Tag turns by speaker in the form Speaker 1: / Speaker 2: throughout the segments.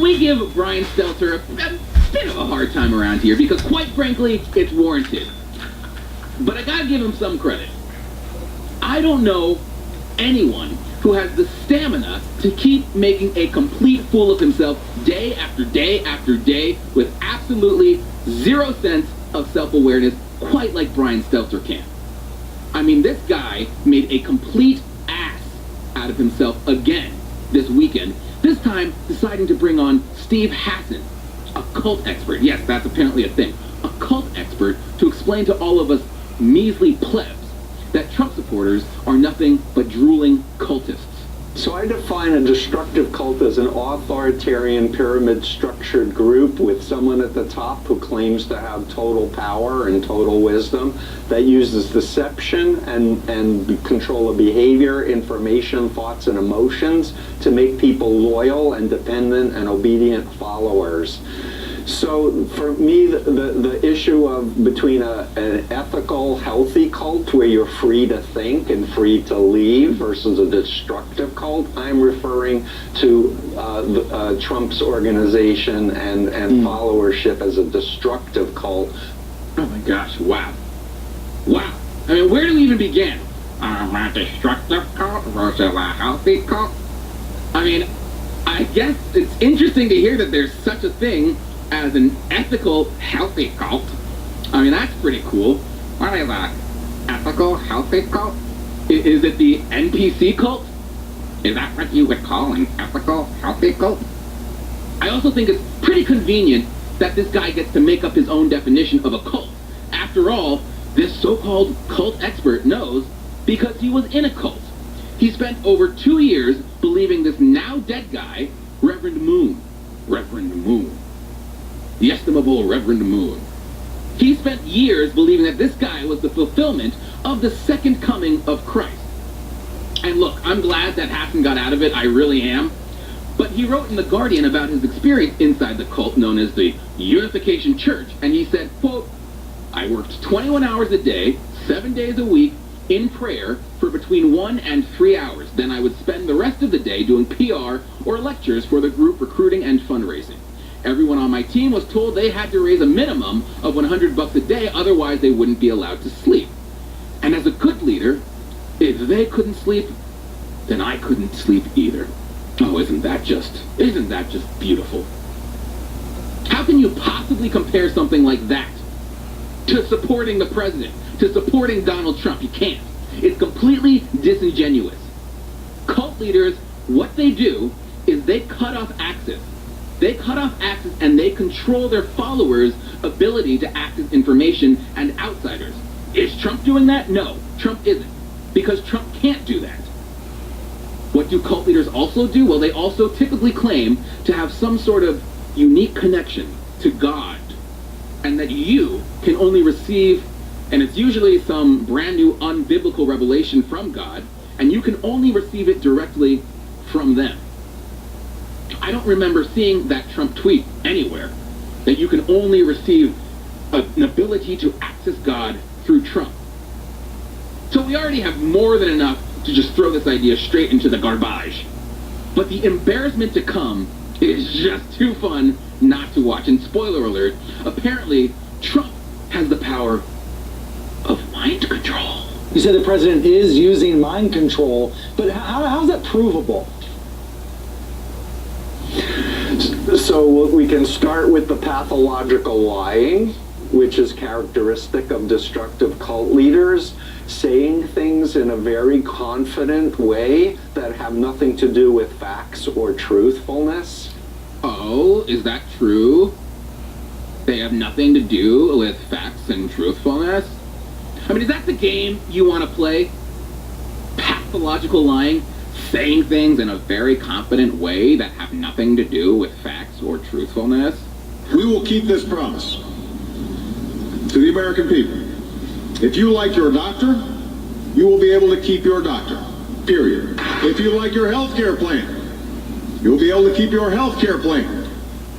Speaker 1: we give Brian Stelter a bit of a hard time around here because, quite frankly, it's warranted. But I gotta give him some credit. I don't know anyone who has the stamina to keep making a complete fool of himself day after day after day with absolutely zero sense of self-awareness, quite like Brian Stelter can. I mean, this guy made a complete ass out of himself again this weekend, this time deciding to bring on Steve Hassan, a cult expert. Yes, that's apparently a thing. A cult expert to explain to all of us measly plebs that Trump supporters are nothing but drooling cultists.
Speaker 2: So I define a destructive cult as an authoritarian pyramid-structured group with someone at the top who claims to have total power and total wisdom that uses deception and control of behavior, information, thoughts, and emotions to make people loyal and dependent and obedient followers. So for me, the issue of between an ethical, healthy cult where you're free to think and free to leave versus a destructive cult, I'm referring to Trump's organization and followership as a destructive cult.
Speaker 1: Oh my gosh, wow. Wow. I mean, where do we even begin? A destructive cult versus a healthy cult? I mean, I guess it's interesting to hear that there's such a thing as an ethical, healthy cult. I mean, that's pretty cool. What is that? Ethical, healthy cult? Is it the NPC cult? Is that what you would call an ethical, healthy cult? I also think it's pretty convenient that this guy gets to make up his own definition of a cult. After all, this so-called cult expert knows because he was in a cult. He spent over 2 years believing this now dead guy, Reverend Moon. The estimable Reverend Moon. He spent years believing that this guy was the fulfillment of the second coming of Christ. And look, I'm glad that Hassan got out of it, I really am. But he wrote in The Guardian about his experience inside the cult known as the Unification Church, and he said, quote, I worked 21 hours a day, 7 days a week, in prayer for between 1 and 3 hours. Then I would spend the rest of the day doing PR or lectures for the group recruiting and fundraising. Everyone on my team was told they had to raise a minimum of $100 a day, otherwise they wouldn't be allowed to sleep. And as a good leader, if they couldn't sleep, then I couldn't sleep either. Oh, isn't that just beautiful? How can you possibly compare something like that to supporting the president, to supporting Donald Trump? You can't. It's completely disingenuous. Cult leaders, what they do is they cut off access. They cut off access and they control their followers' ability to access information and outsiders. Is Trump doing that? No, Trump isn't. Because Trump can't do that. What do cult leaders also do? Well, they also typically claim to have some sort of unique connection to God. And that you can only receive, and it's usually some brand new unbiblical revelation from God, and you can only receive it directly from them. I don't remember seeing that Trump tweet anywhere, that you can only receive an ability to access God through Trump. So we already have more than enough to just throw this idea straight into the garbage. But the embarrassment to come is just too fun not to watch. And spoiler alert, apparently Trump has the power of mind control.
Speaker 3: You said the president is using mind control, but how's that provable?
Speaker 2: So we can start with the pathological lying, which is characteristic of destructive cult leaders, saying things in a very confident way that have nothing to do with facts or truthfulness.
Speaker 1: Oh, is that true? They have nothing to do with facts and truthfulness? I mean, is that the game you want to play? Pathological lying? Saying things in a very confident way that have nothing to do with facts or truthfulness?
Speaker 4: We will keep this promise to the American people. If you like your doctor, you will be able to keep your doctor, period. If you like your health care plan, you'll be able to keep your health care plan.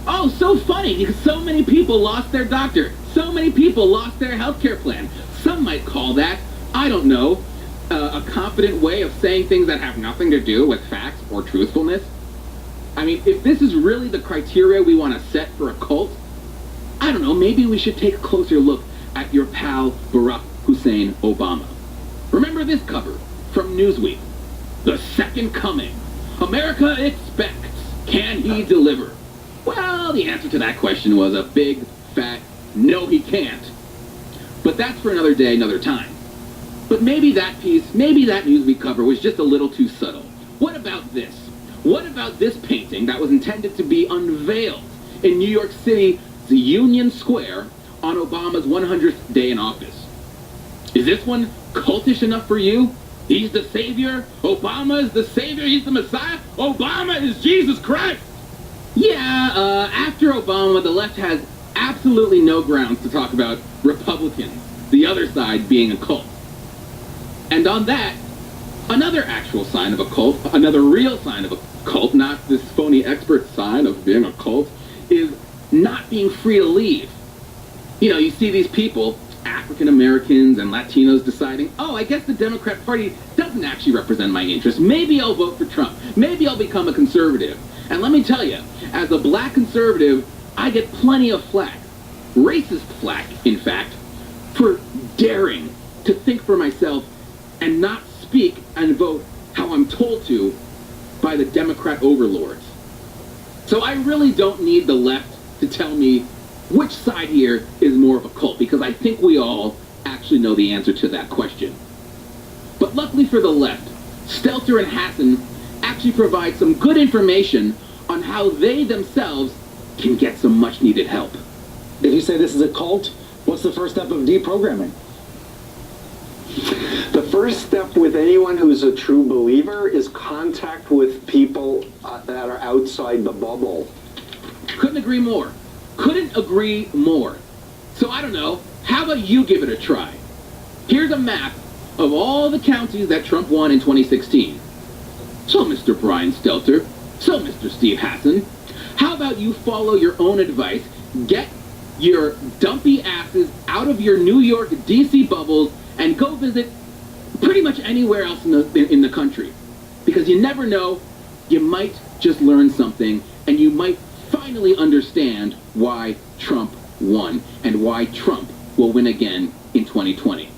Speaker 1: Oh, so funny, because so many people lost their doctor. So many people lost their health care plan. Some might call that, I don't know, a confident way of saying things that have nothing to do with facts or truthfulness. I mean, if this is really the criteria we want to set for a cult, I don't know, maybe we should take a closer look at your pal Barack Hussein Obama. Remember this cover from Newsweek? The Second Coming. America expects. Can he deliver? Well, the answer to that question was a big, fat, no he can't. But that's for another day, another time. But maybe that piece, maybe that Newsweek cover was just a little too subtle. What about this? What about this painting that was intended to be unveiled in New York City's Union Square on Obama's 100th day in office? Is this one cultish enough for you? He's the savior? Obama is the savior? He's the Messiah? Obama is Jesus Christ! Yeah, after Obama, the left has absolutely no grounds to talk about Republicans, the other side being a cult. And on that, another actual sign of a cult, another real sign of a cult, not this phony expert sign of being a cult, is not being free to leave. You know, you see these people, African Americans and Latinos, deciding, oh, I guess the Democrat Party doesn't actually represent my interests. Maybe I'll vote for Trump. Maybe I'll become a conservative. And let me tell you, as a black conservative, I get plenty of flack. Racist flack, in fact, for daring to think for myself and not speak and vote how I'm told to by the Democrat overlords. So I really don't need the left to tell me which side here is more of a cult, because I think we all actually know the answer to that question. But luckily for the left, Stelter and Hassan actually provide some good information on how they themselves can get some much needed help.
Speaker 3: If you say this is a cult, what's the first step of deprogramming?
Speaker 2: The first step with anyone who's a true believer is contact with people that are outside the bubble.
Speaker 1: Couldn't agree more. Couldn't agree more. So I don't know, how about you give it a try? Here's a map of all the counties that Trump won in 2016. So Mr. Brian Stelter, so Mr. Steve Hassan, how about you follow your own advice, get your dumpy asses out of your New York, DC bubbles, and go visit pretty much anywhere else in the country. Because you never know, you might just learn something, and you might finally understand why Trump won, and why Trump will win again in 2020.